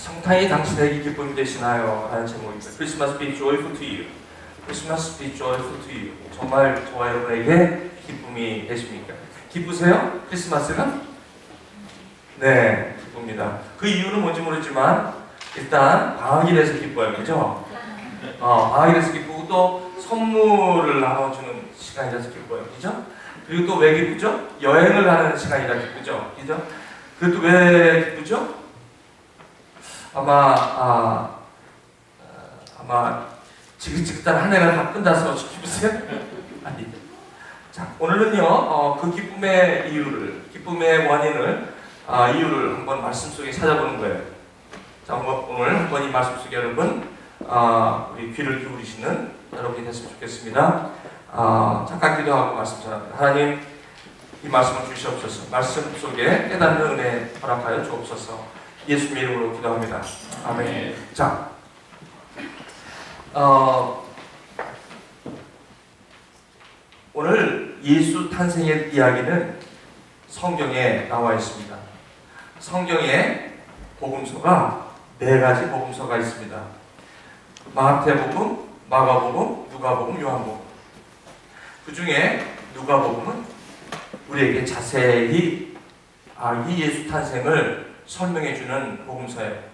성탄이 당신에게 기쁨이 되시나요? 라는 제목입니다. Christmas be joyful to you. Christmas be joyful to you. 정말 저와 여러분에게 기쁨이 되십니까? 기쁘세요? 크리스마스가? 네, 기쁩니다. 그 이유는 뭔지 모르지만 일단 방학이라서 기뻐요. 그죠? 방학이라서 기쁘고 또 선물을 나눠주는 시간이라서 기뻐요. 그죠? 그리고 또 왜 기쁘죠? 여행을 하는 시간이라 기쁘죠. 그죠? 그리고 또 왜 기쁘죠? 아마 지긋지긋한 한 해가 다 끝나서 기쁘세요? 아니. 자, 오늘은요, 그 기쁨의 이유를, 기쁨의 원인을, 이유를 한번 말씀 속에 찾아보는 거예요. 자, 오늘 한번 이 말씀 속에 여러분, 우리 귀를 기울이시는 여러분이 됐으면 좋겠습니다. 잠깐 기도하고 말씀 전합니다. 하나님, 이 말씀을 주시옵소서. 말씀 속에 깨닫는 은혜 허락하여 주옵소서. 예수님의 이름으로 기도합니다. 아멘. 자, 오늘 예수 탄생의 이야기는 성경에 나와 있습니다. 성경에 복음서가 4가지 복음서가 있습니다. 마태복음, 마가복음, 누가복음, 요한복음. 그 중에 누가복음은 우리에게 자세히 이 예수 탄생을 설명해주는 복음서예요.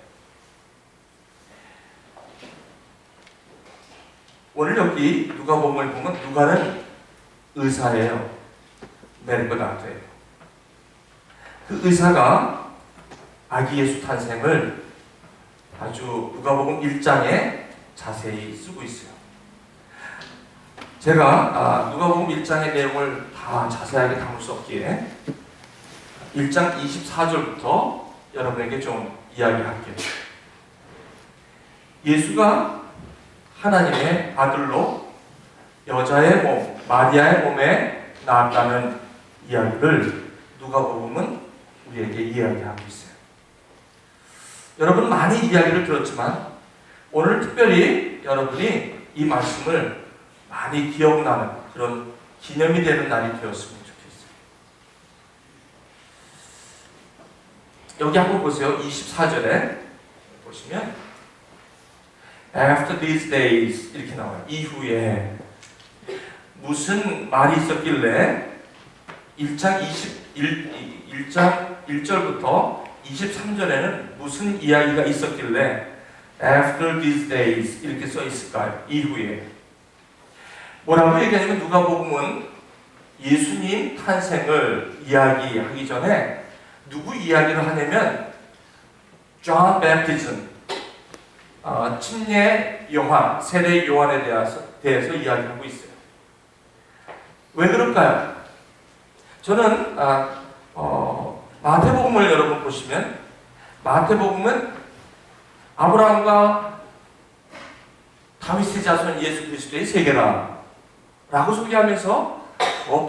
오늘 여기 누가복음을 보면 누가는 의사예요. 메디컬 닥터예요. 그 의사가 아기 예수 탄생을 아주 누가복음 1장에 자세히 쓰고 있어요. 제가 누가복음 1장의 내용을 다 자세하게 담을 수 없기에 1장 24절부터 여러분에게 좀 이야기할게요. 예수가 하나님의 아들로 여자의 몸, 마리아의 몸에 나왔다는 이야기를 누가복음은 우리에게 이야기하고 있어요. 여러분 많이 이야기를 들었지만 오늘 특별히 여러분이 이 말씀을 많이 기억나는 그런 기념이 되는 날이 되었으면 좋겠어요. 여기 한번 보세요. 24절에 보시면 After these days 이렇게 나와요. 이후에 무슨 말이 있었길래 1장 1절부터 23절에는 무슨 이야기가 있었길래 After these days 이렇게 써 있을까요? 이후에 뭐라고 얘기하냐면 누가복음은 예수님 탄생을 이야기하기 전에 누구 이야기를 하냐면 John Baptism 침례 요한, 세례 요한에 대해서 이야기하고 있어요. 왜 그럴까요? 저는 마태복음을 여러분 보시면 마태복음은 아브라함과 다윗의 자손 예수 그리스도의 세계라 라고 소개하면서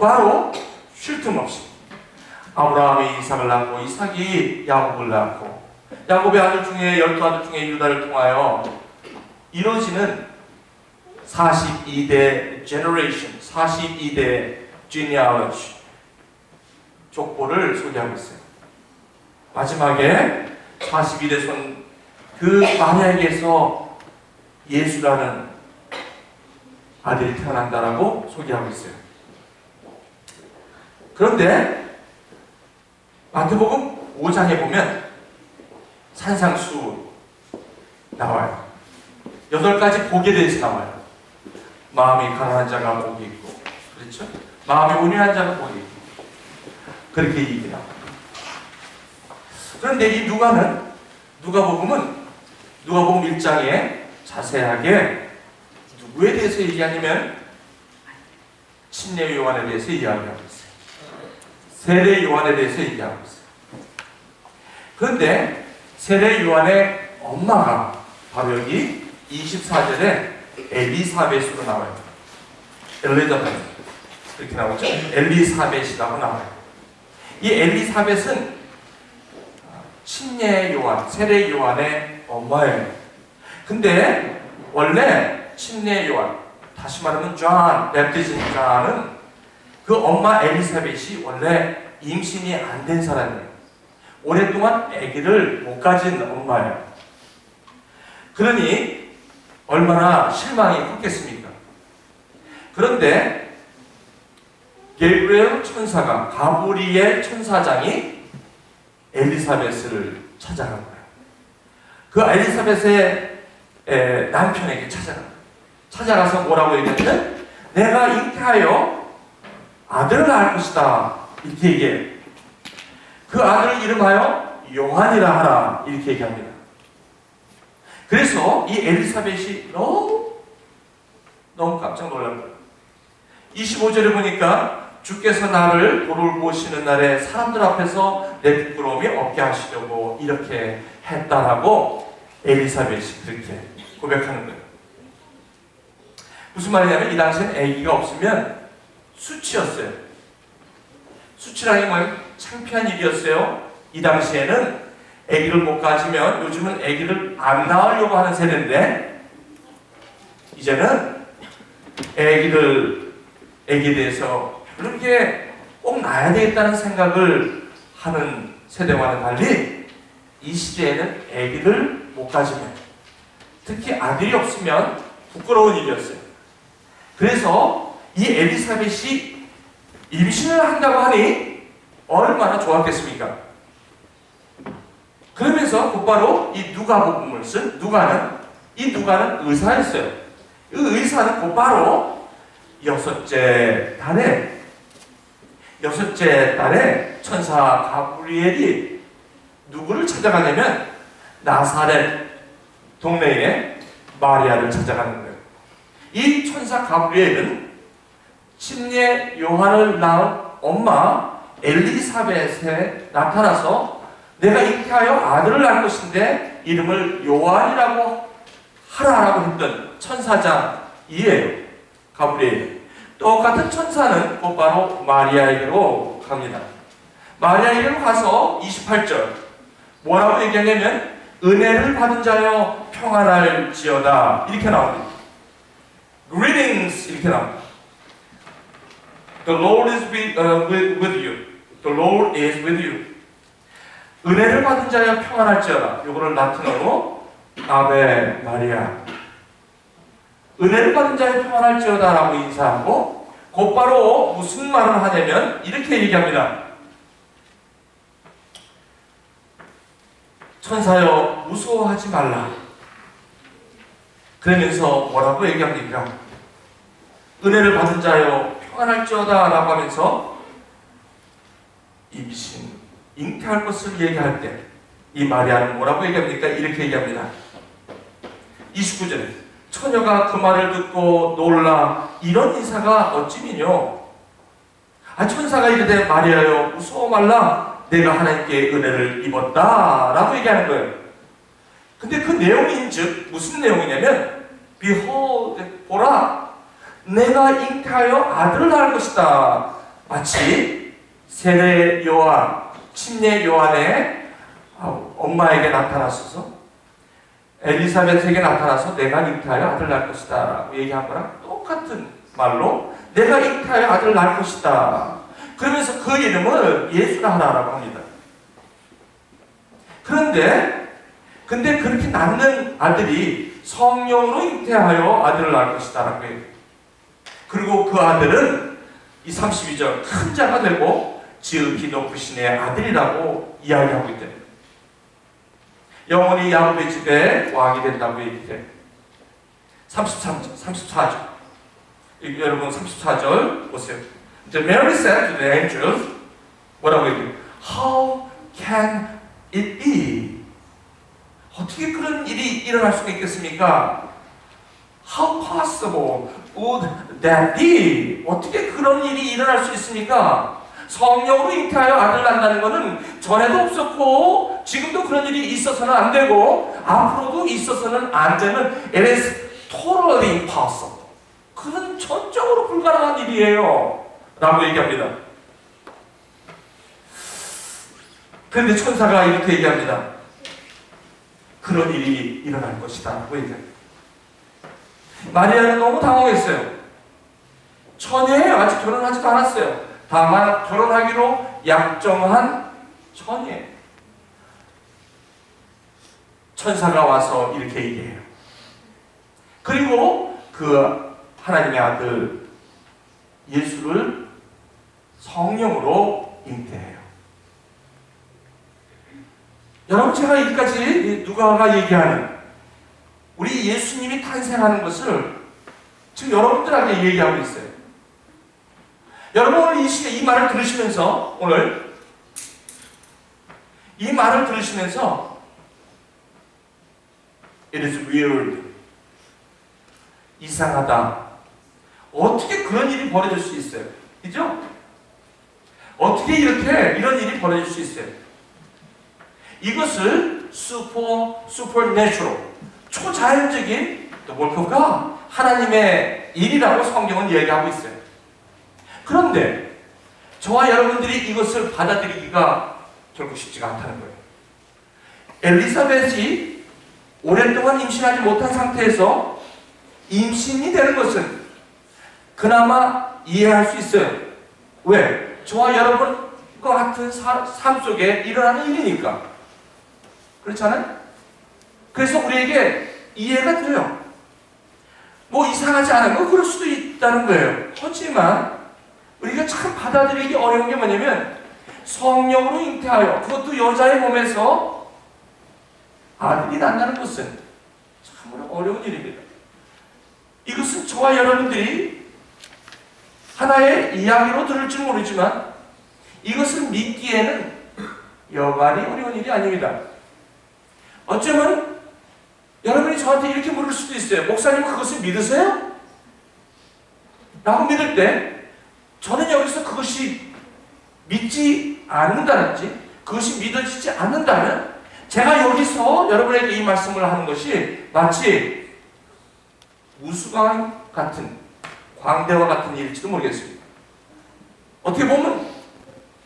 바로 쉴 틈 없이 아브라함이 이삭을 낳고 이삭이 야곱을 낳고 야곱의 아들 중에 12아들 중에 유다를 통하여 이루어지는 42대 generation, 42대 genealogy 족보를 소개하고 있어요. 마지막에 42대 손 그 마리아에게서 예수라는 아들이 태어난다라고 소개하고 있어요. 그런데 마태복음 5장에 보면 산상수 나와요. 8가지 복에 대해서 나와요. 마음이 가난한 자가 복이 있고, 그렇죠? 마음이 온유한 자가 복이 있고, 그렇게 얘기합니다. 그런데 이 누가복음은 누가복음 1장에 자세하게 누구에 대해서 얘기하냐면 침례 요한에 대해서 이야기하고 있어요. 세례 요한에 대해서 얘기하고 있어요. 그런데 세례 요한의 엄마가 바로 여기 24절에 엘리사벳으로 나와요. 엘리자베스 이렇게 나오죠. 엘리사벳이라고 나와요. 이 엘리사벳은 침례 요한, 세례 요한의 엄마예요. 근데 원래 침례 요한, 다시 말하면 존 베프티즘 존은 그 엄마 엘리사벳이 원래 임신이 안 된 사람이에요. 오랫동안 아기를 못 가진 엄마예요. 그러니 얼마나 실망이 컸겠습니까? 그런데 게브리엘 천사가, 가브리엘 천사장이 엘리사벳을 찾아간 거예요. 그 엘리사벳의 남편에게 찾아가서 뭐라고 얘기했냐면, 내가 잉태하여 아들을 낳을 것이다, 이렇게 얘기해요. 그 아들 이름하여 요한이라 하라, 이렇게 얘기합니다. 그래서 이 엘리사벳이 너무 깜짝 놀란 거예요. 25절에 보니까 주께서 나를 돌보시는 날에 사람들 앞에서 내 부끄러움이 없게 하시려고 이렇게 했다라고 엘리사벳이 그렇게 고백하는 거예요. 무슨 말이냐면, 이 당시엔 아기가 없으면 수치였어요. 수치라는 건 창피한 일이었어요. 이 당시에는 아기를 못 가지면, 요즘은 아기를 안 낳으려고 하는 세대인데, 이제는 아기에 대해서 별로 이렇게 꼭 낳아야 되겠다는 생각을 하는 세대와는 달리, 이 시대에는 아기를 못 가지면, 특히 아들이 없으면 부끄러운 일이었어요. 그래서 이 엘리사벳이 임신을 한다고 하니 얼마나 좋았겠습니까? 그러면서 곧바로 이 누가복음을 쓴 누가는 의사였어요. 그 의사는 곧바로 여섯째 달에 천사 가브리엘이 누구를 찾아가냐면, 나사렛 동네에 마리아를 찾아가는 거예요. 이 천사 가브리엘은 침례 요한을 낳은 엄마 엘리사벳에 나타나서, 내가 잉태하여 아들을 낳을 것인데 이름을 요한이라고 하라라고 했던 천사장이에요. 가브리엘. 똑같은 천사는 곧바로 마리아에게로 갑니다. 마리아에게로 가서 28절 뭐라고 얘기하냐면, 은혜를 받은 자여 평안할지어다, 이렇게 나옵니다. Greetings, 이렇게 나옵니다. The Lord is with you. The Lord is with you. 은혜를 받은 자여 평안할지어다. 이거를 라틴어로 아베 마리아. 은혜를 받은 자여 평안할지어다 라고 인사하고, 곧바로 무슨 말을 하냐면 이렇게 얘기합니다. 천사여 무서워하지 말라. 그러면서 뭐라고 얘기합니까? 은혜를 받은 자여 평안할지어다 라고 하면서 임신, 잉태할 것을 얘기할 때 이 마리아는 뭐라고 얘기합니까? 이렇게 얘기합니다. 29절에 처녀가 그 말을 듣고 놀라 이런 인사가 어찌미뇨? 천사가 이르되 마리아여 무서워 말라, 내가 하나님께 은혜를 입었다 라고 얘기하는 거예요. 근데 그 내용인즉 무슨 내용이냐면, Behold, 보라, 내가 잉태하여 아들을 낳을 것이다. 마치 세례 요한, 침례 요한의 엄마에게 나타나셔서, 엘리사벳에게 나타나서 내가 잉태하여 아들을 낳을 것이다 라고 얘기한 거랑 똑같은 말로 내가 잉태하여 아들을 낳을 것이다. 그러면서 그 이름을 예수라 하라라고 합니다. 근데 그렇게 낳는 아들이 성령으로 잉태하여 아들을 낳을 것이다 라고 해요. 그리고 그 아들은 이 32절 큰 자가 되고 지극히 높으신 의 아들이라고 이야기하고 있대요. 영원히 야곱의 집에 왕이 된다고 얘기해요. 34절. 여러분 34절 보세요. The Mary said to the angels, 뭐라고 얘기해요? How can it be? 어떻게 그런 일이 일어날 수가 있겠습니까? How possible would that be? 어떻게 그런 일이 일어날 수 있습니까? 성령으로 잉태하여 아들 낳는다는 것은 전에도 없었고 지금도 그런 일이 있어서는 안 되고 앞으로도 있어서는 안 되는 It is totally impossible. 그건 전적으로 불가능한 일이에요 라고 얘기합니다. 그런데 천사가 이렇게 얘기합니다. 그런 일이 일어날 것이다 라고 얘기합니다. 마리아는 너무 당황했어요. 처녀예요. 아직 결혼하지도 않았어요. 다만 결혼하기로 약정한 처녀예요. 천사가 와서 이렇게 얘기해요. 그리고 그 하나님의 아들 예수를 성령으로 잉태해요. 여러분, 제가 여기까지 누가가 얘기하는 우리 예수님이 탄생하는 것을 지금 여러분들에게 얘기하고 있어요. 여러분, 오늘 이 시간에 이 말을 들으시면서, 오늘 이 말을 들으시면서 It is weird, 이상하다, 어떻게 그런 일이 벌어질 수 있어요? 그죠? 어떻게 이런 일이 벌어질 수 있어요? 이것을 supernatural, 초자연적인 the work of God, 하나님의 일이라고 성경은 얘기하고 있어요. 그런데 저와 여러분들이 이것을 받아들이기가 결국 쉽지가 않다는 거예요. 엘리사벳이 오랫동안 임신하지 못한 상태에서 임신이 되는 것은 그나마 이해할 수 있어요. 왜? 저와 여러분과 같은 삶 속에 일어나는 일이니까. 그렇잖아요? 그래서 우리에게 이해가 돼요. 뭐 이상하지 않아요. 그럴 수도 있다는 거예요. 하지만 우리가 참 받아들이기 어려운 게 뭐냐면, 성령으로 잉태하여 그것도 여자의 몸에서 아들이 난다는 것은 참으로 어려운 일입니다. 이것은 저와 여러분들이 하나의 이야기로 들을지 모르지만 이것을 믿기에는 여간이 어려운 일이 아닙니다. 어쩌면 여러분이 저한테 이렇게 물을 수도 있어요. 목사님, 그것을 믿으세요? 라고 믿을 때 저는 여기서 그것이 믿지 않는다든지 그것이 믿어지지 않는다면 제가 여기서 여러분에게 이 말씀을 하는 것이 마치 우스꽝 같은, 광대와 같은 일일지도 모르겠습니다. 어떻게 보면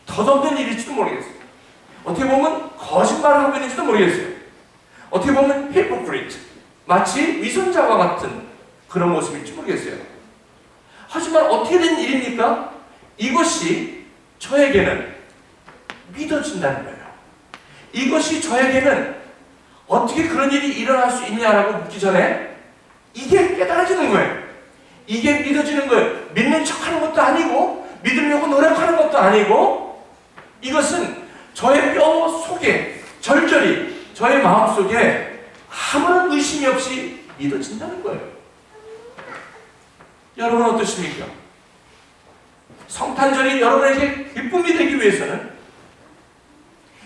덧없는 일일지도 모르겠어요. 어떻게 보면 거짓말을 하고 있는지도 모르겠어요. 어떻게 보면 hypocrite, 마치 위선자와 같은 그런 모습일지 모르겠어요. 하지만 어떻게 된 일입니까? 이것이 저에게는 믿어진다는 거예요. 이것이 저에게는 어떻게 그런 일이 일어날 수 있냐라고 묻기 전에 이게 깨달아지는 거예요. 이게 믿어지는 거예요. 믿는 척하는 것도 아니고 믿으려고 노력하는 것도 아니고, 이것은 저의 뼈 속에 절절히 저의 마음 속에 아무런 의심이 없이 믿어진다는 거예요. 여러분 어떠십니까? 성탄절이 여러분에게 기쁨이 되기 위해서는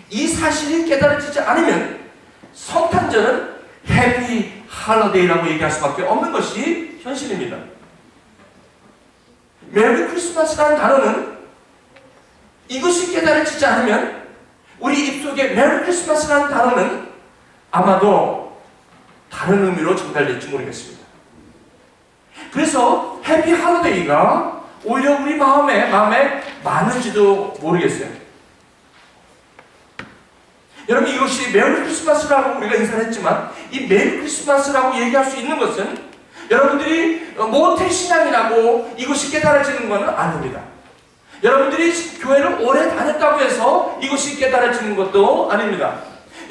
이 사실이 깨달아지지 않으면 성탄절은 해피 할러데이라고 얘기할 수밖에 없는 것이 현실입니다. 메리 크리스마스라는 단어는 이것이 깨달아지지 않으면 우리 입속에 메리 크리스마스라는 단어는 아마도 다른 의미로 전달될지 모르겠습니다. 그래서 해피 할러데이가 오히려 우리 마음에 많은지도 모르겠어요. 여러분, 이것이 메리 크리스마스라고 우리가 인사를 했지만 이 메리 크리스마스라고 얘기할 수 있는 것은 여러분들이 모태신앙이라고 이것이 깨달아지는 것은 아닙니다. 여러분들이 교회를 오래 다녔다고 해서 이것이 깨달아지는 것도 아닙니다.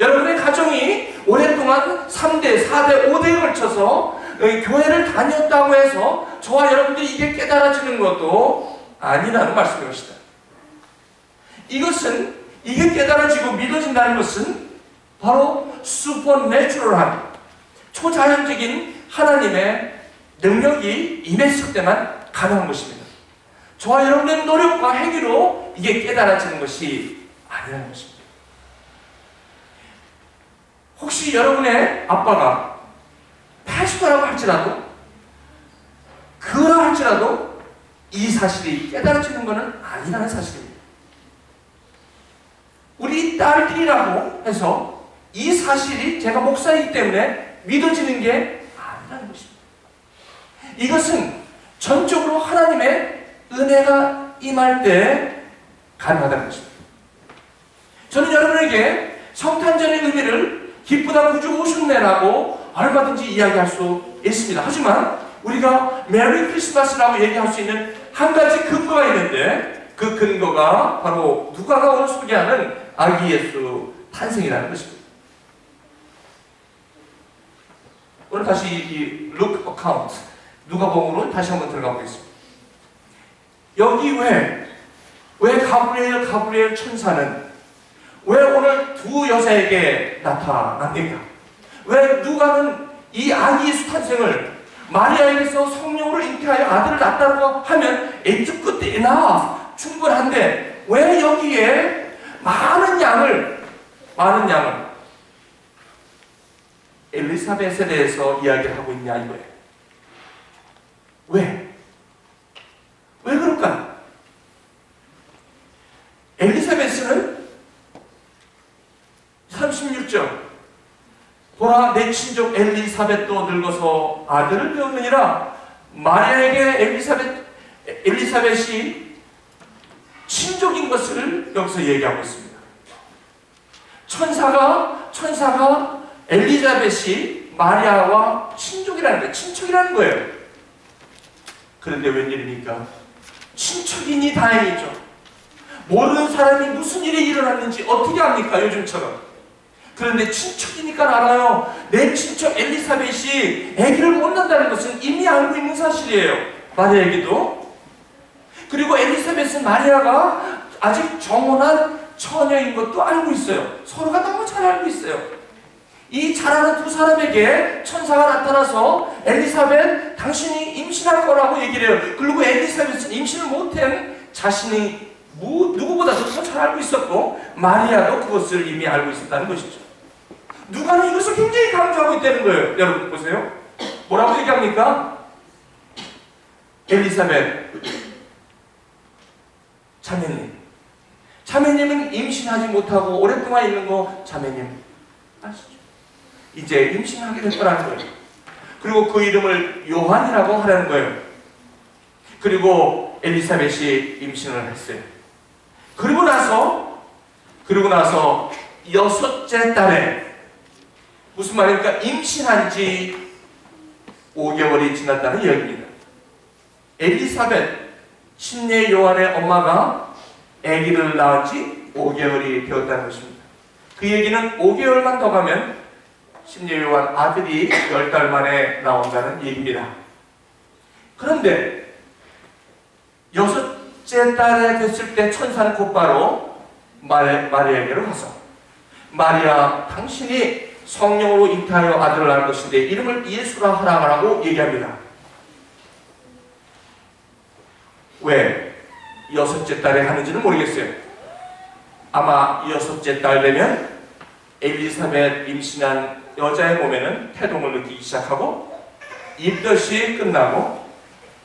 여러분의 가정이 오랫동안 3대, 4대, 5대에 걸쳐서 교회를 다녔다고 해서 저와 여러분들이 이게 깨달아지는 것도 아니라는 말씀인 것이다. 이것은, 이게 깨달아지고 믿어진다는 것은 바로 슈퍼내추럴한, 초자연적인 하나님의 능력이 임했을 때만 가능한 것입니다. 저와 여러분의 노력과 행위로 이게 깨달아지는 것이 아니라는 것입니다. 혹시 여러분의 아빠가 패스터라고 할지라도, 그러할지라도 이 사실이 깨달아지는 것은 아니라는 사실입니다. 우리 딸들이라고 해서 이 사실이 제가 목사이기 때문에 믿어지는 게 아니라는 것입니다. 이것은 전적으로 하나님의 은혜가 임할 때 가능하다는 것입니다. 저는 여러분에게 성탄절의 의미를 기쁘다 구주 오셨네라고 얼마든지 이야기할 수 있습니다. 하지만 우리가 메리 크리스마스라고 얘기할 수 있는 한 가지 근거가 있는데, 그 근거가 바로 누가가 오늘 소개하는 아기 예수 탄생이라는 것입니다. 오늘 다시 이 룩 어카운트 누가복음으로 다시 한번 들어가 보겠습니다. 여기 왜 가브리엘 천사는 왜 오늘 두 여자에게 나타납니까? 왜 누가는 이 아기 예수 탄생을 마리아에게서 성령으로 잉태하여 아들을 낳았다고 하면 it's good enough 충분한데 왜 여기에 많은 양을 엘리사벳에 대해서 이야기를 하고 있냐 이거예요. 왜 그럴까? 엘리사벳은 36절 보라 내 친족 엘리사벳도 늙어서 아들을 배우느니라. 마리아에게 엘리사벳이 친족인 것을 여기서 얘기하고 있습니다. 천사가 엘리사벳이 마리아와 친족이라는 거예요. 친척이라는 거예요. 그런데 웬일입니까? 친척이니 다행이죠. 모르는 사람이 무슨 일이 일어났는지 어떻게 합니까? 요즘처럼. 그런데 친척이니까 알아요. 내 친척 엘리사벳이 아기를 못 낳는다는 것은 이미 알고 있는 사실이에요. 마리아에게도. 그리고 엘리사벳은 마리아가 아직 정혼한 처녀인 것도 알고 있어요. 서로가 너무 잘 알고 있어요. 이 잘 아는 두 사람에게 천사가 나타나서 엘리사벳 당신이 임신할 거라고 얘기를 해요. 그리고 엘리사벳은 임신을 못한 자신이 누구보다도 더 잘 알고 있었고 마리아도 그것을 이미 알고 있었다는 것이죠. 누가는 이것을 굉장히 강조하고 있다는 거예요. 여러분 보세요. 뭐라고 얘기합니까? 엘리사벳 자매님은 임신하지 못하고 오랫동안 있는 거 자매님 아시죠? 이제 임신하게 될 거라는 거예요. 그리고 그 이름을 요한이라고 하라는 거예요. 그리고 엘리사벳이 임신을 했어요. 그리고 나서 여섯째 달에 무슨 말입니까? 임신한 지 5개월이 지났다는 이야기입니다. 엘리사벳 신예 요한의 엄마가 아기를 낳은 지 5개월이 되었다는 것입니다. 그 얘기는 5개월만 더 가면 신예 요한 아들이 10달 만에 나온다는 얘기입니다. 그런데 여섯째 달에 됐을 때 천사는 곧바로 마리아에게로 가서 마리아 당신이 성령으로 잉태하여 아들을 낳을 것인데 이름을 예수라 하라고 얘기합니다. 왜 여섯째 달에 하는지는 모르겠어요. 아마 여섯째 달 되면 엘리사벳 임신한 여자의 몸에는 태동을 느끼기 시작하고 입덧이 끝나고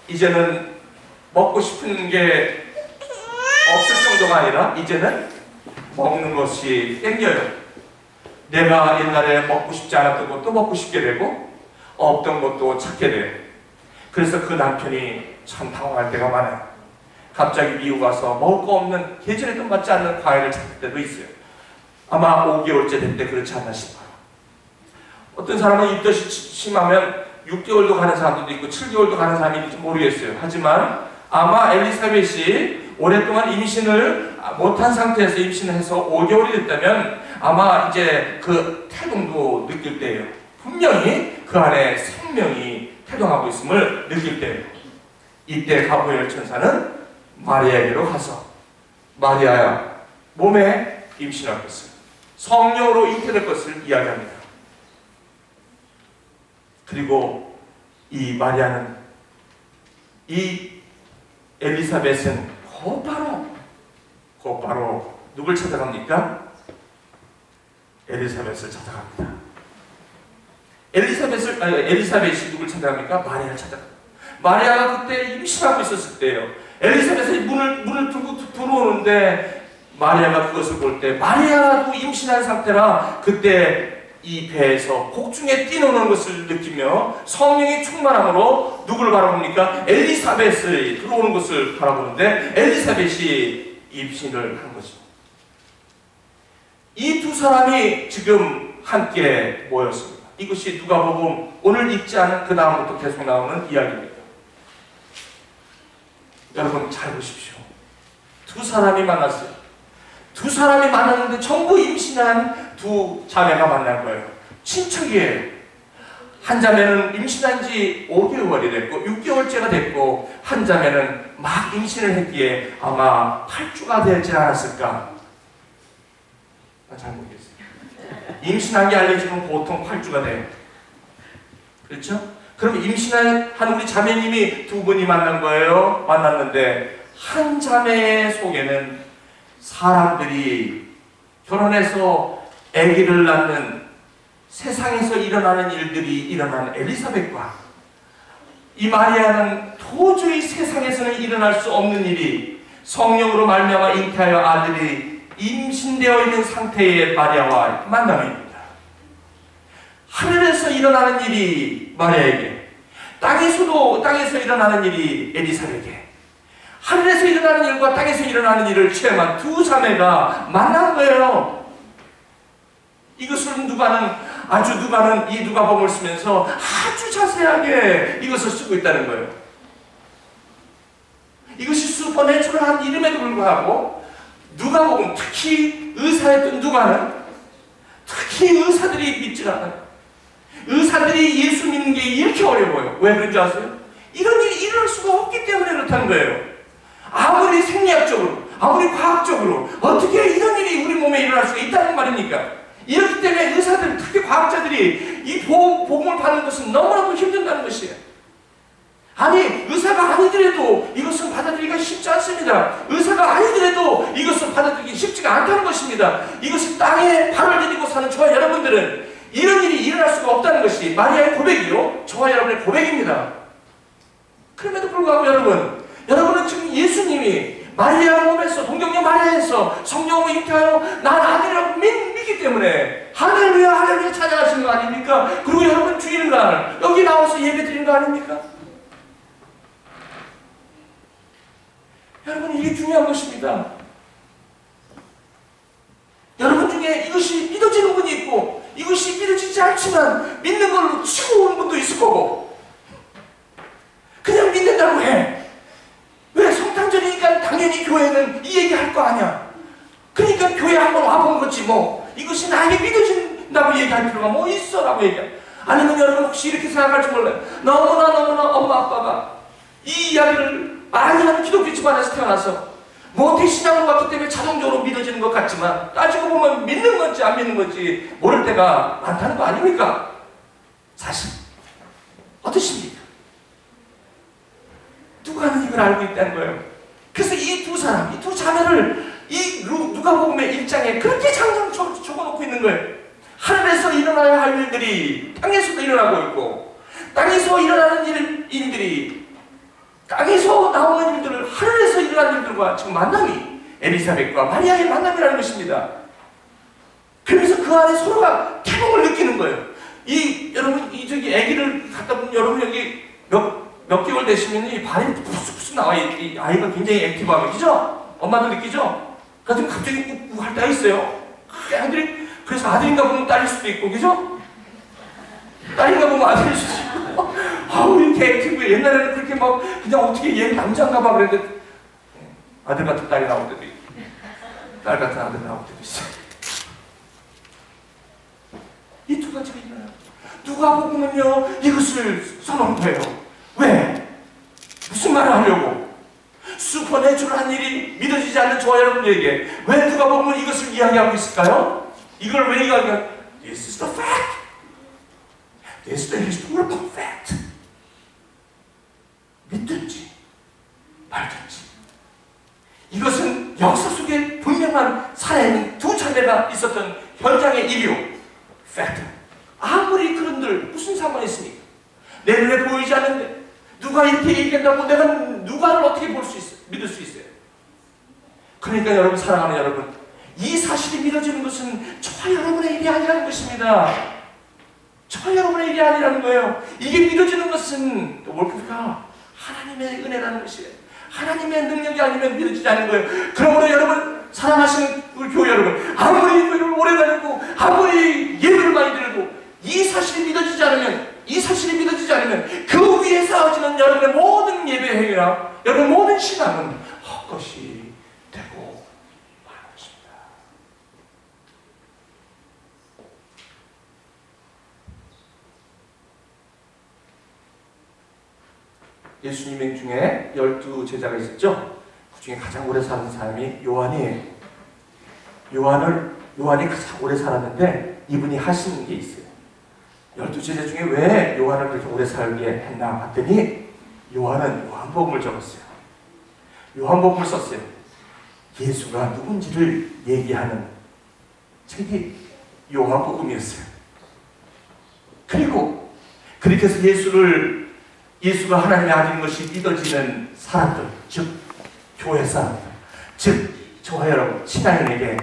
이제는 먹고 싶은 게 없을 정도가 아니라 이제는 먹는 것이 땡겨요. 내가 옛날에 먹고 싶지 않았던 것도 먹고 싶게 되고 없던 것도 찾게 돼요. 그래서 그 남편이 참 당황할 때가 많아요. 갑자기 미국 와서 먹을 거 없는 계절에도 맞지 않는 과일을 찾을 때도 있어요. 아마 5개월째 될 때 그렇지 않나 싶어요. 어떤 사람은 입덧이 심하면 6개월도 가는 사람도 있고 7개월도 가는 사람이 있는지 모르겠어요. 하지만 아마 엘리사벳이 오랫동안 임신을 못한 상태에서 임신을 해서 5개월이 됐다면 아마 이제 그 태동도 느낄 때예요. 분명히 그 안에 생명이 태동하고 있음을 느낄 때예요. 이때 가브리엘 천사는 마리아에게로 가서 마리아야 몸에 임신할 것을 성령으로 잉태될 것을 이야기합니다. 그리고 이 마리아는 이 엘리사벳은 곧바로 누굴 찾아갑니까? 엘리사벳을 찾아갑니다. 엘리사벳이 누굴 찾아갑니까? 마리아를 찾아갑니다. 마리아가 그때 임신하고 있었을 때예요. 엘리사벳이 문을 두고 들어오는데 마리아가 그것을 볼 때 마리아도 임신한 상태라 그때 이 배에서 복중에 뛰노는 것을 느끼며 성령이 충만함으로 누구를 바라봅니까? 엘리사벳이 들어오는 것을 바라보는데 엘리사벳이 임신을 한 거죠. 이 두 사람이 지금 함께 모였습니다. 이것이 누가복음 오늘 읽지 않은 그 다음부터 계속 나오는 이야기입니다. 여러분 잘 보십시오. 두 사람이 만났어요. 두 사람이 만났는데 전부 임신한 두 자매가 만난 거예요. 친척이에요. 한 자매는 임신한 지 5개월이 됐고 6개월째가 됐고 한 자매는 막 임신을 했기에 아마 8주가 되지 않았을까? 잘 모르겠어요. 임신한 게 알려지면 보통 8주가 돼요. 그렇죠? 그럼 임신한 우리 자매님이 두 분이 만난 거예요. 만났는데 한 자매 속에는 사람들이 결혼해서 아기를 낳는 세상에서 일어나는 일들이 일어나는 엘리사벳과 이 마리아는 도저히 세상에서는 일어날 수 없는 일이 성령으로 말미암아 잉태하여 아들이 임신되어 있는 상태의 마리아와 만남입니다. 하늘에서 일어나는 일이 마리아에게, 땅에서 일어나는 일이 엘리사벳에게, 하늘에서 일어나는 일과 땅에서 일어나는 일을 체험한 두 자매가 만난 거예요. 이것을 누가는 이 누가복음을 쓰면서 아주 자세하게 이것을 쓰고 있다는 거예요. 이것이 슈퍼내추럴한 이름에도 불구하고 누가복음, 특히 의사였던 누가는 특히 의사들이 믿지 않아요. 의사들이 예수 믿는 게 이렇게 어려워요. 왜 그런지 아세요? 이런 일이 일어날 수가 없기 때문에 그렇다는 거예요. 아무리 생리학적으로, 아무리 과학적으로 어떻게 이런 일이 우리 몸에 일어날 수가 있다는 말입니까? 이렇기 때문에 의사들, 특히 과학자들이 이 복음을 받는 것은 너무나도 힘든다는 것이에요. 아니, 의사가 아니더라도 이것은 받아들이기가 쉽지 않습니다. 의사가 아니더라도 이것을 받아들이기 쉽지가 않다는 것입니다. 이것이 땅에 발을 디디고 사는 저와 여러분들은 이런 일이 일어날 수가 없다는 것이 마리아의 고백이요, 저와 여러분의 고백입니다. 그럼에도 불구하고 여러분은 지금 예수님이 마리아 몸에서, 동정녀 마리아에서 성령으로 잉태하여 난 아들이라고 믿기 때문에 할렐루야 할렐루야 찬양하시는 거 아닙니까? 그리고 여러분 주일날 여기 나와서 예배 드리는 거 아닙니까? 여러분, 이게 중요한 것입니다. 여러분 중에 이것이 믿어지는 분이 있고 이것이 믿어지지 않지만 믿는 걸로 치고 오는 분도 있을 거고, 그냥 믿는다고 해. 왜? 성탄절이니까 당연히 교회는 이 얘기 할 거 아니야. 그러니까 교회 한번 와본 거지 뭐. 이것이 나에게 믿어진다고 얘기할 필요가 뭐 있어 라고 얘기해. 아니면 여러분 혹시 이렇게 생각할지 몰라요. 너무나 엄마 아빠가 이 이야기를 많이 하는 기독교 집안에서 태어나서 모태신앙으로 왔기 때문에 자동적으로 믿어지는 것 같지만 따지고 보면 믿는 건지 안 믿는 건지 모를 때가 많다는 거 아닙니까? 사실 어떠십니까? 누가는 이걸 알고 있다는 거예요. 그래서 이 두 사람, 이 두 자매를 이 누가복음의 1장에 그렇게 장장 적어놓고 있는 거예요. 하늘에서 일어나야 할 일들이 땅에서도 일어나고 있고, 땅에서 일어나는 일들이 땅에서 나오는 일들을 하늘에서 일어나는 일들과 지금 만남이 엘리사벳과 마리아의 만남이라는 것입니다. 그러면서 그 안에 서로가 태동을 느끼는 거예요. 여러분 저기 아기를 갖다 보면 여러분 여기 몇 개월 되시면 이 발이 푹푹 나와. 이 아이가 굉장히 액티브하면, 그죠? 엄마도 느끼죠? 그래서 갑자기 꾹꾹 할 때가 있어요. 그래서 아들인가 보면 딸일 수도 있고, 그죠? 딸인가 보면 아들일 수도 있고. 아우, 이렇게 액티브해. 옛날에는 그렇게 막 그냥 어떻게 얘 남자인가 봐 그랬는데 아들 같은 딸이 나올 때도 있고 딸 같은 아들 나올 때도 있어요. 이 두 가지가 있나요? 누가복음은요 이것을 써놓은 거예요. 왜? 무슨 말을 하려고? 슈퍼내추럴한 일이 믿어지지 않는 저와 여러분들에게 왜 누가복음은 이것을 이야기하고 있을까요? 이걸 왜 이야기할까요? This is the fact. This is the historical fact. 믿든지 말든지 이것은 역사 속에 분명한 살아있는 두 자매가 있었던 현장의 일이요, fact. 아무리 그런들 무슨 상관이 있습니까? 내 눈에 보이지 않는데 누가 이렇게 얘기한다고 내가 누가를 어떻게 믿을 수 있어요? 그러니까 여러분, 사랑하는 여러분, 이 사실이 믿어지는 것은 저와 여러분의 일이 아니라는 것입니다. 저와 여러분의 일이 아니라는 거예요. 이게 믿어지는 것은 뭘까? 하나님의 은혜라는 것이에요. 하나님의 능력이 아니면 믿어지지 않는 거예요. 그러므로 여러분, 사랑하시는 우리 교회 여러분, 아무리 교회를 오래 다니고 아무리 예배를 많이 드리고 이 사실이 믿어지지 않으면 그 위에 쌓아지는 여러분의 모든 예배 행위나 여러분의 모든 신앙은 헛것이 되고 마는 것입니다. 예수님 중에 12 제자가 있었죠. 그 중에 가장 오래 사는 사람이 요한이에요. 요한이 가장 오래 살았는데 이분이 하시는 게 있어요. 12 제자 중에 왜 요한을 그렇게 오래 살게 했나 봤더니 요한은 요한복음을 적었어요. 요한복음을 썼어요. 예수가 누군지를 얘기하는 책이 요한복음이었어요. 그리고 그렇게 해서 예수가 하나님의 아들인 것이 믿어지는 사람들, 즉 교회 사람들, 즉 저와 여러분 신앙인에게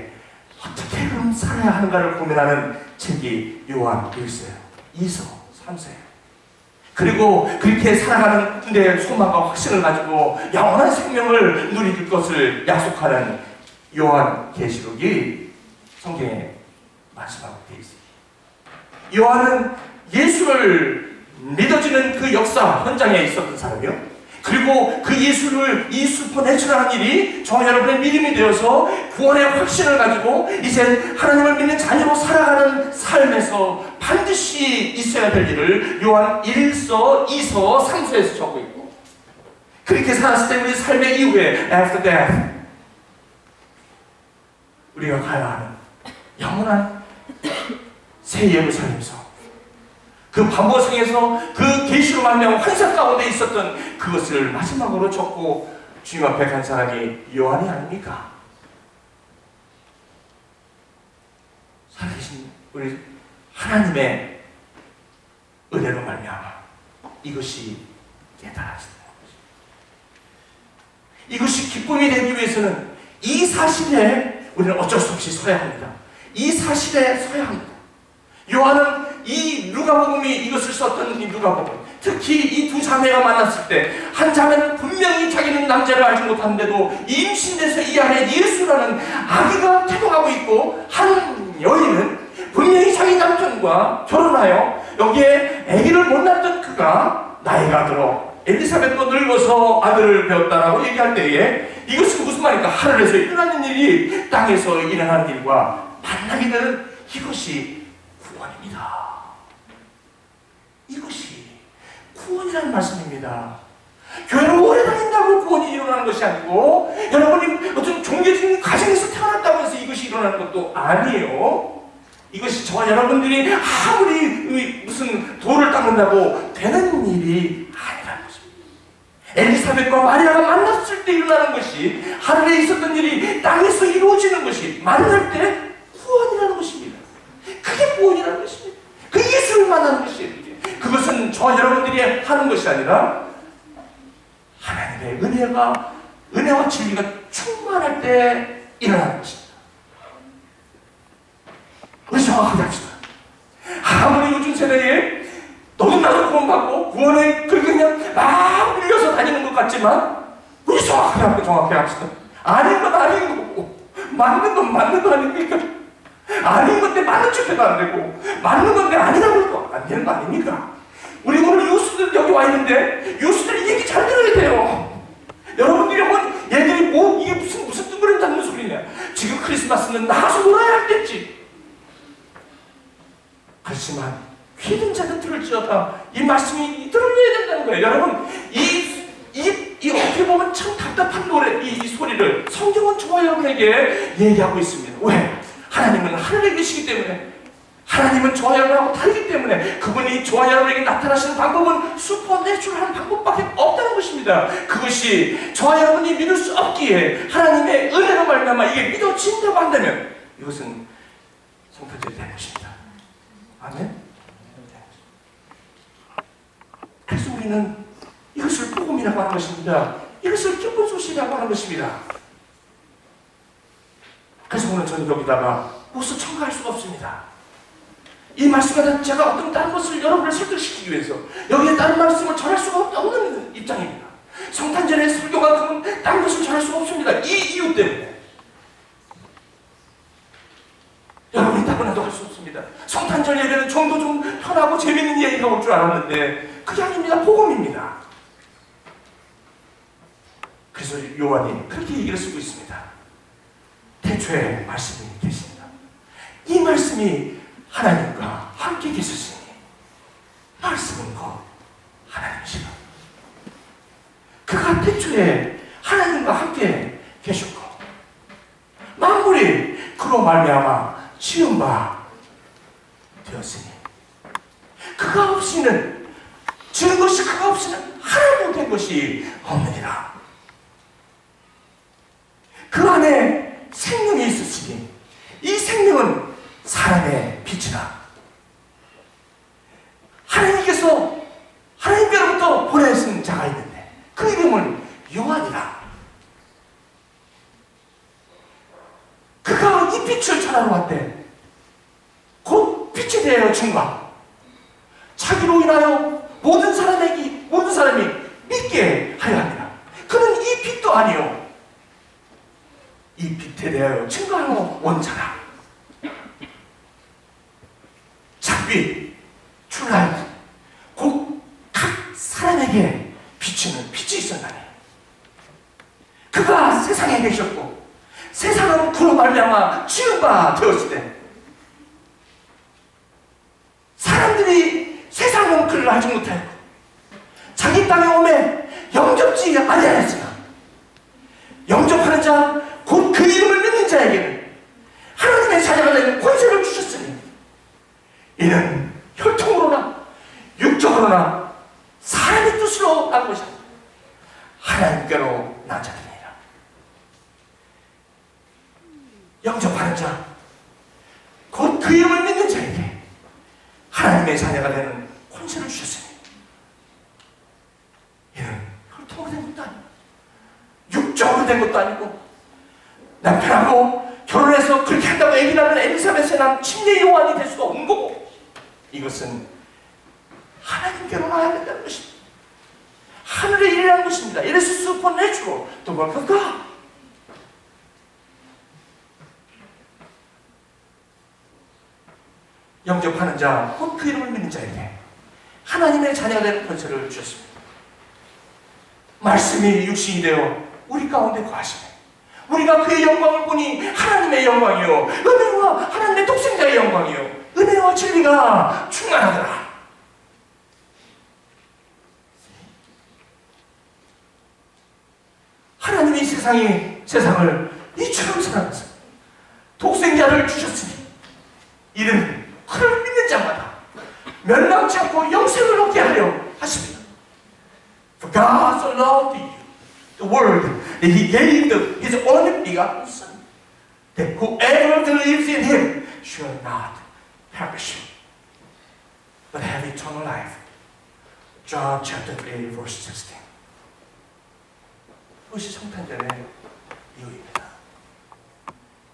어떻게 그럼 살아야 하는가를 고민하는 책이 요한일서예요. 2서, 3서예요. 그리고 그렇게 살아가는 데 소망과 확신을 가지고 영원한 생명을 누릴 것을 약속하는 요한계시록이 성경에 마지막으로 되어 있습니다. 요한은 예수를 믿어지는 그 역사 현장에 있었던 사람이요. 그리고 그 예수를 이 슈퍼내추럴한 일이 저와 여러분의 믿음이 되어서 구원의 확신을 가지고 이제 하나님을 믿는 자녀로 살아가는 삶에서 반드시 있어야 될 일을 요한 1서, 2서, 3서에서 적고 있고, 그렇게 살았을 때 우리 삶의 이후에 after death 우리가 가야 하는 영원한 새 예루살렘에서 그 반보성에서 그 계시로 말미암아 환상 가운데 있었던 그것을 마지막으로 적고 주님 앞에 간 사람이 요한이 아닙니까? 살아계신 우리 하나님의 은혜로 말미암아 이것이 깨달아진다. 이것이 기쁨이 되기 위해서는 이 사실에 우리는 어쩔 수 없이 서야 합니다. 이 사실에 서야 합니다. 요한은 이 누가복음이 이것을 썼던 이 누가복음, 특히 이 두 자매가 만났을 때 한 자매는 분명히 자기는 남자를 알지 못하는데도 임신돼서 이 안에 예수라는 아기가 태동하고 있고, 한 여인은 분명히 자기 남편과 결혼하여 여기에 아기를 못 낳던 그가 나이가 들어 엘리사벳도 늙어서 아들을 배웠다라고 얘기할 때에 이것은 무슨 말입니까? 하늘에서 일어나는 일이 땅에서 일어나는 일과 만나게 되는 이것이 구원입니다. 이것이 구원이라는 말씀입니다. 교회를 오래 다닌다고 구원이 일어나는 것이 아니고, 여러분이 어떤 종교적인 가정에서 태어났다고 해서 이것이 일어나는 것도 아니에요. 이것이 저와 여러분들이 아무리 무슨 돌을 닦는다고 되는 일이 아니라는 것입니다. 엘리사벳과 마리아가 만났을 때 일어나는 것이, 하늘에 있었던 일이 땅에서 이루어지는 것이 만날 때 구원이라는 것입니다. 그게 구원이라는 것입니다. 그 예수를 만나는 것이에요. 그것은 저와 여러분들이 하는 것이 아니라 하나님의 은혜와 진리가 충만할 때 일어나는 것입니다. 우리 정확하게 합시다. 아무리 요즘 세대에 너도 나도 구원받고 구원에 그렇게 그냥 막 밀려서 다니는 것 같지만, 우리 정확하게 합시다. 아닌 건 아닌 거고, 맞는 건 맞는 거 아닙니까? 아닌 건데 맞는 척해도 안 되고, 맞는 건데 아니라고 해도 안 되는 거 아닙니까? 우리 오늘 유수들 여기 와 있는데, 유수들이 얘기 잘 들어야 돼요. 여러분들이 얘들이 이게 무슨 뜬구름 잡는 소리냐. 지금 크리스마스는 나가서 놀아야 할겠지. 그렇지만 휘든 자는 들을지어다. 이 말씀이 들어야 된다는 거예요. 여러분, 이 어떻게 보면 참 답답한 노래, 이 소리를 성경은 저와 여러분에게 얘기하고 있습니다. 왜? 하나님은 하늘에 계시기 때문에, 하나님은 저와 여러분하고 다르기 때문에, 그분이 저와 여러분에게 나타나시는 방법은 슈퍼내추럴한 방법밖에 없다는 것입니다. 그것이 저와 여러분이 믿을 수 없기에 하나님의 은혜로 말미암아 이게 믿어진다고 한다면 이것은 성탄절이 된 것입니다. 아멘? 그래서 우리는 이것을 복음이라고 하는 것입니다. 이것을 기쁜 소식이라고 하는 것입니다. 그래서 오늘 저는 여기다가 무엇을 첨가할 수가 없습니다. 이 말씀에 제가 어떤 다른 것을 여러분을 설득시키기 위해서 여기에 다른 말씀을 전할 수가 없는 입장입니다. 성탄절의 설교만큼은 다른 것을 전할 수가 없습니다. 이 이유 때문에. 여러분이 다분해도 할 수 없습니다. 성탄절 예배는 좀 더 좀 편하고 재밌는 얘기가 올 줄 알았는데 그게 아닙니다. 복음입니다. 그래서 요한이 그렇게 얘기를 쓰고 있습니다. 태초에 말씀이 계십니다. 이 말씀이 하나님과 함께 계셨으니 말씀은 곧 하나님이시라. 태초에 하나님과 함께 계셨고 만물이 그로 말미암아 지은 바 되었으니 그가 없이는 지은 것이 그가 없이는 하나도 된 것이 없느니라. 그 안에 생명이 있으시니 이 생명은 사람의 빛이라. 하나님께로부터 보내신 자가 있는데 그 이름은 요한이라. 그가 이 빛을 전하러 왔대. 곧 빛에 대하여 증거. 자기로 인하여 모든 사람이 믿게 하려 합니다. 그는 이 빛도 아니요 이 빛에 대하여 증거하러 온 자라. 작빛, 출라이트, 곧 각 사람에게 비치는 빛이 있었나니 그가 세상에 계셨고 세상은 그로 말미암아 지은 바 되었을 때 사람들이 세상은 그를 알지 못하였고 자기 땅에 오매 영접지 아니하였으나 영접하는 자 곧 그 이름을 믿는 자에게는 하나님의 자녀가 되는 권세를 주셨으니 이는 혈통으로나 육적으로나 사람의 뜻으로 난 것이 아니라 하나님께로 난 자들이니라. 영접하는 자 곧 그 이름을 믿는 자에게 하나님의 자녀가 되는 권세를 주셨으니 이는 혈통으로 된 것도 아니고 육적으로 된 것도 아니고 남편하고 결혼해서 그렇게 한다고 애기 낳는 엘리사벳에 난 침례 요한이 될 수도 없는 거고 이것은 하나님께로 나아야 된다는 것입니다. 하늘의 일이라는 것입니다. It is supernatural, the work of God. 영접하는 자, 곧 그 이름을 믿는 자에게 하나님의 자녀가 되는 권세를 주셨습니다. 말씀이 육신이 되어 우리 가운데 거하시네. 우리가 그의 영광을 보니 하나님의 영광이요 은혜와 하나님의 독생자의 영광이요 은혜와 진리가 충만하더라. 하나님이 세상을 이처럼 사랑하사 독생자를 주셨으니 이는 그를 믿는 자마다 멸망치 않고 영생을 얻게 하려 하십니다. For God so loved you, the world, that He gave His only begotten Son, that whoever believes in Him shall not perish, but have eternal life. John chapter 3, verse 16. 이것이 성탄절의 이유입니다.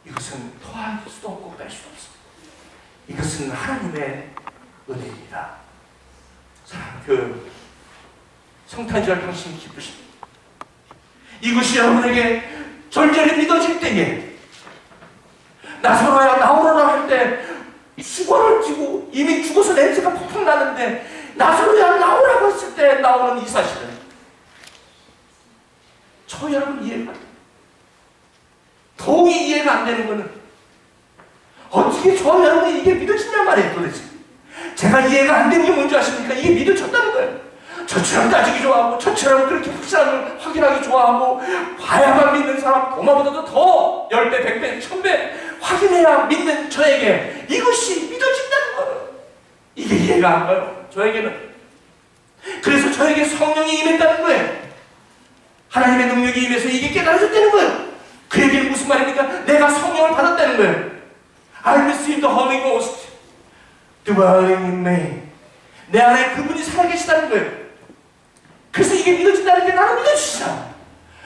이것은 더할 수도 없고 뺄 수도 없습니다. 이것은 하나님의 은혜입니다. 그 성탄절 당신이 기쁘십니다. 이것이 여러분에게 절절히 믿어질 때에 나서로야 나오너라 할 때 수건을 쥐고 이미 죽어서 냄새가 펑펑 나는데 나서로야 나오라고 했을 때 나오는 이 사실은 저 여러분 이해가 안 돼요. 더욱이 이해가 안 되는 것은 어떻게 저 여러분이 이게 믿어진단 말이에요 도대체. 제가 이해가 안 되는 게 뭔지 아십니까? 이게 믿어졌다는 거예요. 저처럼 따지기 좋아하고 저처럼 그렇게 확실한 걸 확인하기 좋아하고 봐야만 믿는 사람 도마보다도 더 10배, 100배, 1000배 확인해야 믿는 저에게 이것이 믿어진다는 거예요. 이게 이해가 안 가요. 저에게는. 그래서 저에게 성령이 임했다는 거예요. 하나님의 능력이 임해서 이게 깨달아졌다는 거예요. 그 얘기는 무슨 말입니까? 내가 성령을 받았다는 거예요. I received the Holy Ghost dwelling in me. 내 안에 그분이 살아계시다는 거예요. 그래서 이게 믿어진다는 게 나는 믿어지잖아.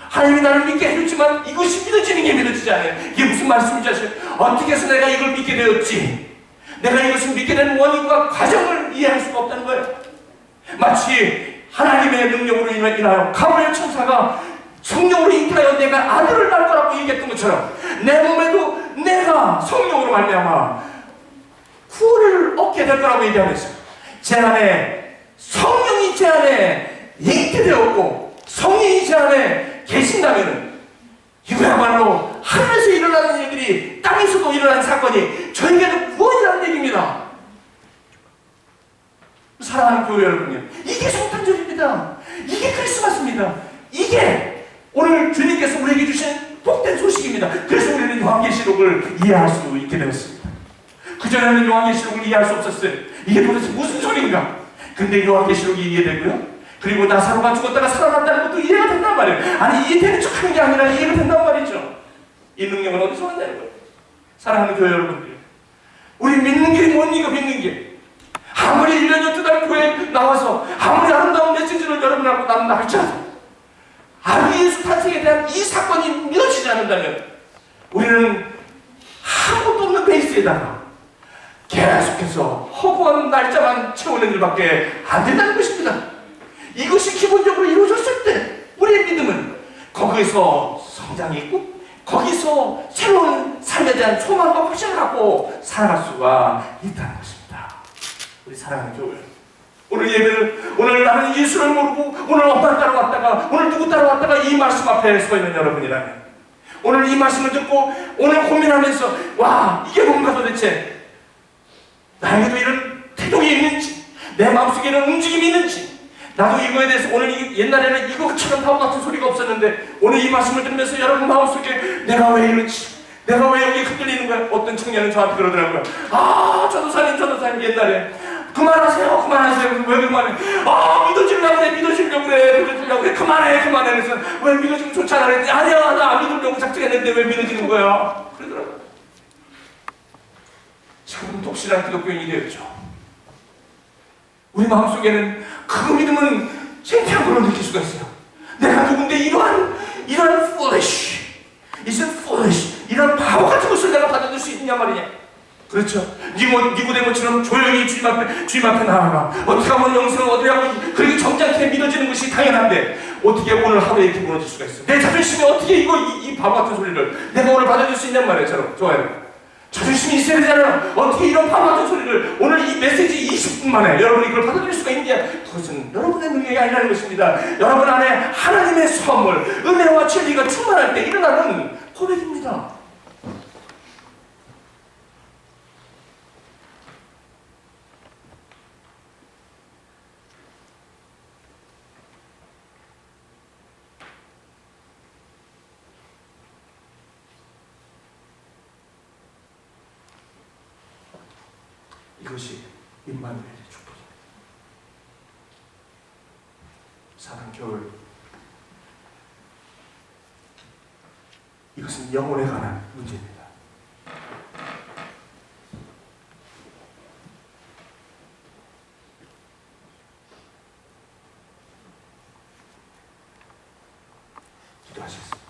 하나님이 나를 믿게 해줬지만 이것이 믿어지는 게 믿어지지 않아요. 이게 무슨 말씀인지 아시죠? 어떻게 해서 내가 이걸 믿게 되었지? 내가 이것을 믿게 된 원인과 과정을 이해할 수가 없다는 거예요. 마치 하나님의 능력으로 인하여 가브리엘 천사가 성령으로 잉태하여 내가 아들을 낳을 거라고 얘기했던 것처럼 내 몸에도 내가 성령으로 말미암아 구원을 얻게 될 거라고 얘기하면서 제 안에 성령이 제 안에 잉태되었고 성령이 제 안에 계신다면 이거야말로 하늘에서 일어나는 일들이 땅에서도 일어나는 사건이 저에게는 구원이라는 얘기입니다. 사랑하는 교회 여러분요, 이게 성탄절입니다. 이게 크리스마스입니다. 이게 오늘 주님께서 우리에게 주신 복된 소식입니다. 그래서 우리는 요한계시록을 이해할 수 있게 되었습니다. 그전에는 요한계시록을 이해할 수 없었어요. 이게 도대체 무슨 소리인가? 근데 요한계시록이 이해되고요. 그리고 나사로가 죽었다가 살아났다는 것도 이해가 된단 말이에요. 아니 이해되는 척하는 게 아니라 이해가 된단 말이죠. 이 능력은 어디서 왔냐는 거예요. 사랑하는 교회 여러분들, 우리 믿는 게 뭡니까? 믿는 게 아무리 1년 12달 교회에 나와서 아무리 아름다운 메시지를 여러분하고 나눈다 할지라도 아기 예수 탄생에 대한 이 사건이 믿어지지 않는다면 우리는 아무것도 없는 베이스에다가 계속해서 허구한 날짜만 채우는 일밖에 안 된다는 것입니다. 이것이 기본적으로 이루어졌을 때 우리의 믿음은 거기서 성장이 있고 거기서 새로운 삶에 대한 소망과 확신을 갖고 살아갈 수가 있다는 것입니다. 우리 사랑하는 교회, 오늘 예배를, 오늘 나는 예수를 모르고 오늘 엄마 따라왔다가 오늘 누구 따라왔다가 이 말씀 앞에 서 있는 여러분이라면 오늘 이 말씀을 듣고 오늘 고민하면서 와 이게 뭔가 도대체 나에게도 이런 태동이 있는지 내 마음속에 이런 움직임이 있는지 나도 이거에 대해서 오늘 옛날에는 이것처럼 바보 같은 소리가 없었는데 오늘 이 말씀을 들으면서 여러분 마음속에 내가 왜 이러지? 내가 왜 여기 흔들리는 거야? 어떤 청년은 저한테 그러더라고요. 아 전도사님 옛날에 그만하세요. 왜 그만해? 아 믿어주려고 그래. 그만해. 그래서 왜 믿어주면 좋잖아. 그랬더니 아니야 나 안 믿으려고 작정했는데 왜 믿어지는 거야? 그러더라고요. 참 독실한 기독교인이 되었죠. 우리 마음속에는 그 믿음은 생태형으로 느낄 수가 있어요. 내가 누군데 이러한 foolish, 이런 바보 같은 것을 내가 받아들일 수 있냐 말이냐. 그렇죠. 니고데모처럼 조용히 주님 앞에 나아가 어떻게 하면 영생을 얻으려고 그렇게 점잖게 믿어지는 것이 당연한데 어떻게 오늘 하루에 이렇게 무너질 수가 있어요. 내 자존심이 어떻게 이 바보 같은 소리를 내가 오늘 받아들일 수 있냔 말이에요. 좋아요. 자존심이 있어야 되잖아요. 어떻게 이런 바보 같은 소리를 오늘 이 메시지 20분 만에 여러분이 이걸 받아들일 수가 있느냐. 그것은 여러분의 능력이 아니라는 것입니다. 여러분 안에 하나님의 선물, 은혜와 진리가 충만할 때 일어나는 고백입니다. 이것이 임마누엘의 축복입니다. 사랑 교회, 이것은 영혼에 관한 문제입니다. 기도하시겠습니다.